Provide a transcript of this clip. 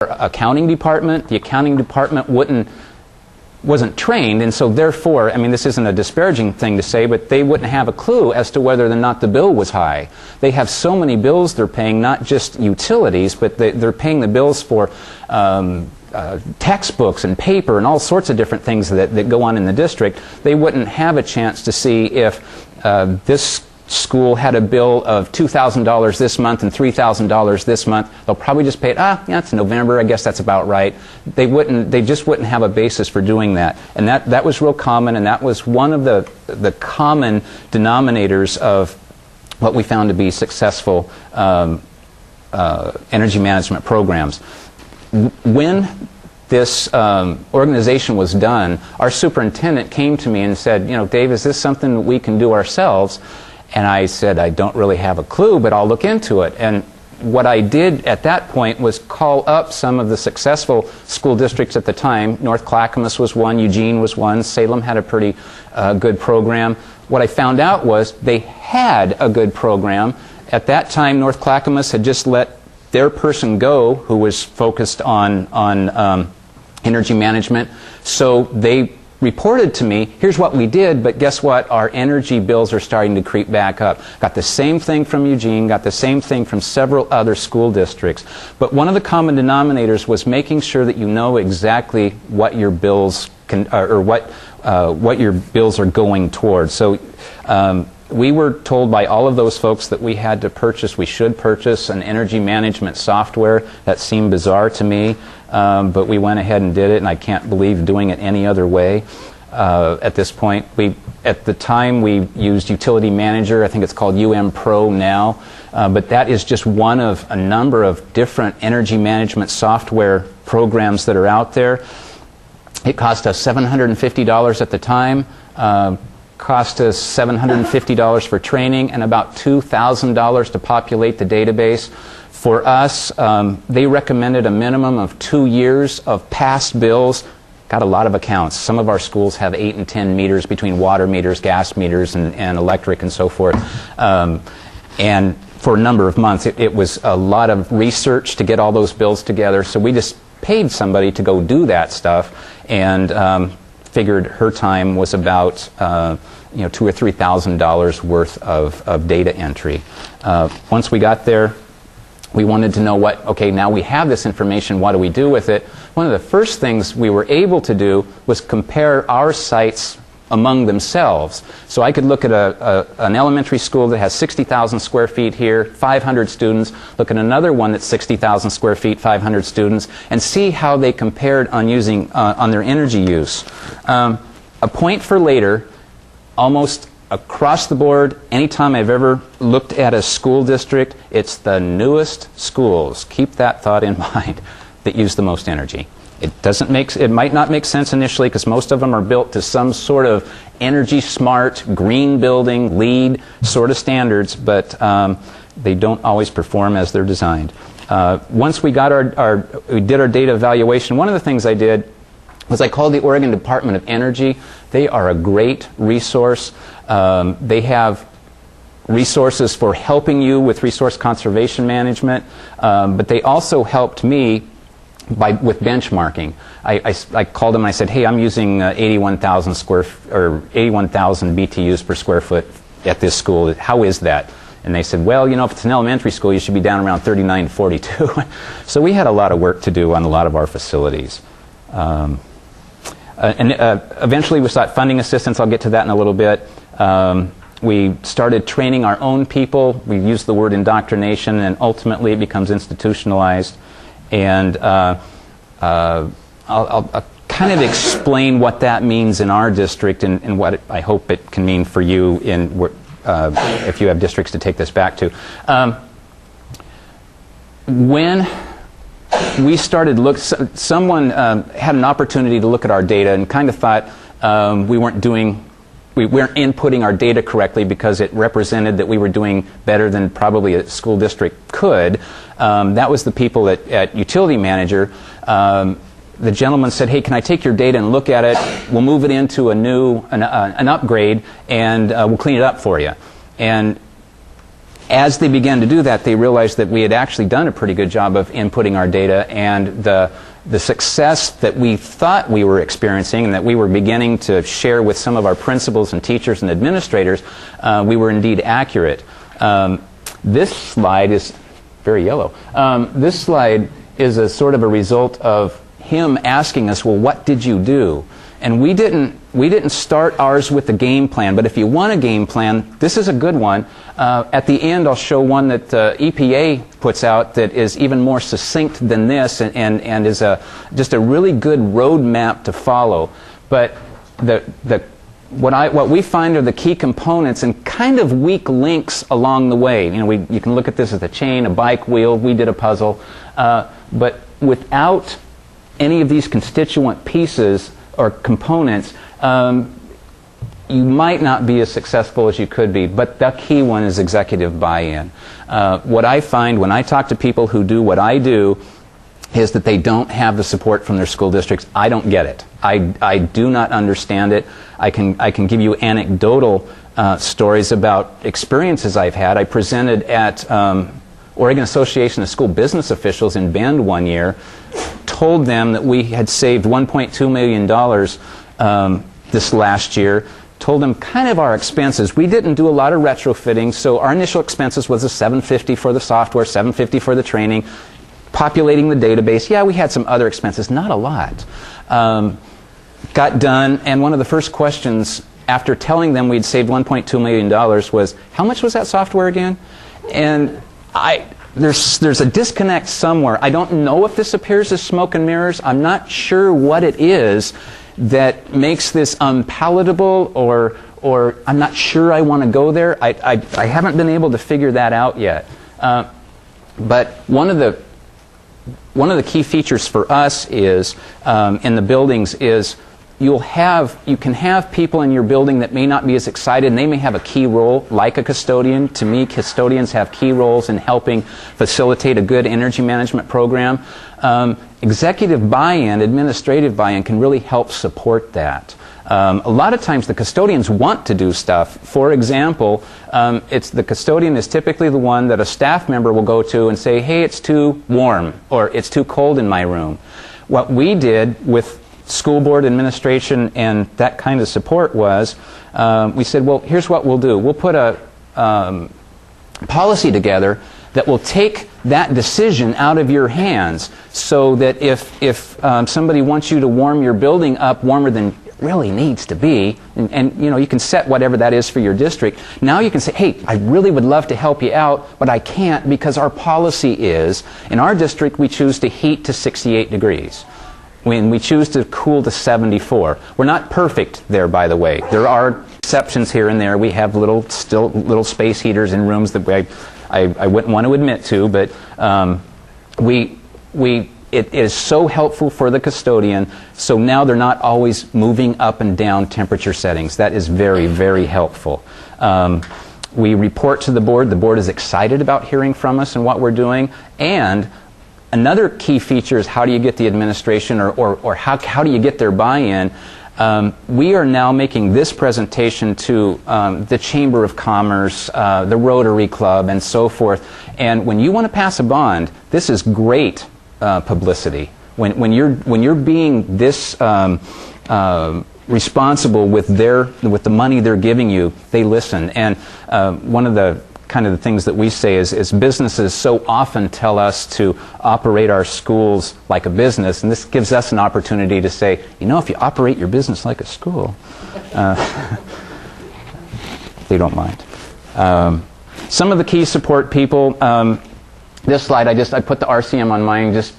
accounting department. The accounting department wasn't trained, and so therefore, I mean, this isn't a disparaging thing to say, but they wouldn't have a clue as to whether or not the bill was high. They have so many bills they're paying, not just utilities, but they're paying the bills for textbooks and paper and all sorts of different things that go on in the district. They wouldn't have a chance to see if this school had a bill of $2,000 this month and $3,000 this month. They'll probably just pay it, yeah, it's November, I guess that's about right. They just wouldn't have a basis for doing that. And that was real common, and that was one of the common denominators of what we found to be successful energy management programs. When this organization was done, our superintendent came to me and said, you know, Dave, is this something that we can do ourselves? And I said, I don't really have a clue, but I'll look into it. And what I did at that point was call up some of the successful school districts at the time. North Clackamas was one, Eugene was one, Salem had a pretty good program. What I found out was they had a good program. At that time, North Clackamas had just let their person go who was focused on energy management. So they reported to me, here's what we did, but guess what? Our energy bills are starting to creep back up. Got the same thing from Eugene, got the same thing from several other school districts. But one of the common denominators was making sure that you know exactly what your bills can, or what your bills are going towards. So we were told by all of those folks that we had to purchase, we should purchase an energy management software. That seemed bizarre to me, but we went ahead and did it, and I can't believe doing it any other way at this point. At the time, we used Utility Manager. I think it's called UM Pro now, but that is just one of a number of different energy management software programs that are out there. It cost us $750 at the time. Cost us $750 for training and about $2,000 to populate the database. For us, they recommended a minimum of 2 years of past bills. Got a lot of accounts. Some of our schools have 8 and 10 meters between water meters, gas meters, and electric and so forth. And for a number of months, it was a lot of research to get all those bills together. So we just paid somebody to go do that stuff, and figured her time was about $2,000 or $3,000 worth of data entry. Once we got there, we wanted to know okay, now we have this information, what do we do with it? One of the first things we were able to do was compare our sites among themselves. So I could look at an elementary school that has 60,000 square feet here, 500 students, look at another one that's 60,000 square feet, 500 students, and see how they compared on their energy use. A point for later, almost across the board, anytime I've ever looked at a school district, it's the newest schools, keep that thought in mind, that use the most energy. It might not make sense initially because most of them are built to some sort of energy smart, green building, LEED sort of standards, but they don't always perform as they're designed. Once we got we did our data evaluation, one of the things I did was I called the Oregon Department of Energy. They are a great resource. They have resources for helping you with resource conservation management, but they also helped me with benchmarking. I called them and I said, hey, I'm using 81,000 BTUs per square foot at this school. How is that? And they said, well, if it's an elementary school, you should be down around 39 to 42. So we had a lot of work to do on a lot of our facilities. Eventually we sought funding assistance. I'll get to that in a little bit. We started training our own people. We used the word indoctrination, and ultimately it becomes institutionalized. And I'll kind of explain what that means in our district and what I hope it can mean for you if you have districts to take this back to. When we started someone had an opportunity to look at our data and kind of thought we weren't inputting our data correctly because it represented that we were doing better than probably a school district could. That was the people at Utility Manager. The gentleman said, hey, can I take your data and look at it? We'll move it into an upgrade, and we'll clean it up for you. And as they began to do that, they realized that we had actually done a pretty good job of inputting our data, and the success that we thought we were experiencing and that we were beginning to share with some of our principals and teachers and administrators, we were indeed accurate. This slide is very yellow. This slide is a sort of a result of him asking us, well, what did you do? And we didn't start ours with a game plan, but if you want a game plan, this is a good one. At the end, I'll show one that EPA puts out that is even more succinct than this, and is just a really good roadmap to follow. But what we find are the key components and kind of weak links along the way. You know, you can look at this as a chain, a bike wheel. We did a puzzle, but without any of these constituent pieces or components, you might not be as successful as you could be. But the key one is executive buy-in. What I find when I talk to people who do what I do is that they don't have the support from their school districts. I don't get it. I do not understand it. I can give you anecdotal stories about experiences I've had. I presented at Oregon Association of School Business Officials in Bend one year, told them that we had saved $1.2 million this last year, told them kind of our expenses. We didn't do a lot of retrofitting, so our initial expenses was $750 for the software, $750 for the training, populating the database. Yeah, we had some other expenses, not a lot. Got done, and one of the first questions after telling them we'd saved $1.2 million was, how much was that software again? And there's a disconnect somewhere. I don't know if this appears as smoke and mirrors. I'm not sure what it is that makes this unpalatable, or I'm not sure I want to go there. I haven't been able to figure that out yet. But one of the key features for us is in the buildings is you can have people in your building that may not be as excited, and they may have a key role, like a custodian. To me, custodians have key roles in helping facilitate a good energy management program. Executive buy-in, administrative buy-in can really help support that. A lot of times the custodians want to do stuff. For example, the custodian is typically the one that a staff member will go to and say, hey, it's too warm, or it's too cold in my room. What we did with school board administration and that kind of support was, we said, well, here's what we'll do. We'll put a policy together that will take that decision out of your hands, so that if somebody wants you to warm your building up warmer than it really needs to be, and you know, you can set whatever that is for your district. Now you can say, hey, I really would love to help you out, but I can't because our policy is, in our district, we choose to heat to 68 degrees. When we choose to cool to 74. We're not perfect there, by the way. There are exceptions here and there. We have little space heaters in rooms that I wouldn't want to admit to, but it is so helpful for the custodian, so now they're not always moving up and down temperature settings. That is very, very helpful. We report to the board. The board is excited about hearing from us and what we're doing, and another key feature is how do you get the administration, or how do you get their buy-in? We are now making this presentation to the Chamber of Commerce, the Rotary Club, and so forth. And when you want to pass a bond, this is great publicity. When you're being this responsible with the money they're giving you, they listen. And one of the things that we say is businesses so often tell us to operate our schools like a business, and this gives us an opportunity to say, you know, if you operate your business like a school, they don't mind. Some of the key support people, this slide, I put the RCM on mine just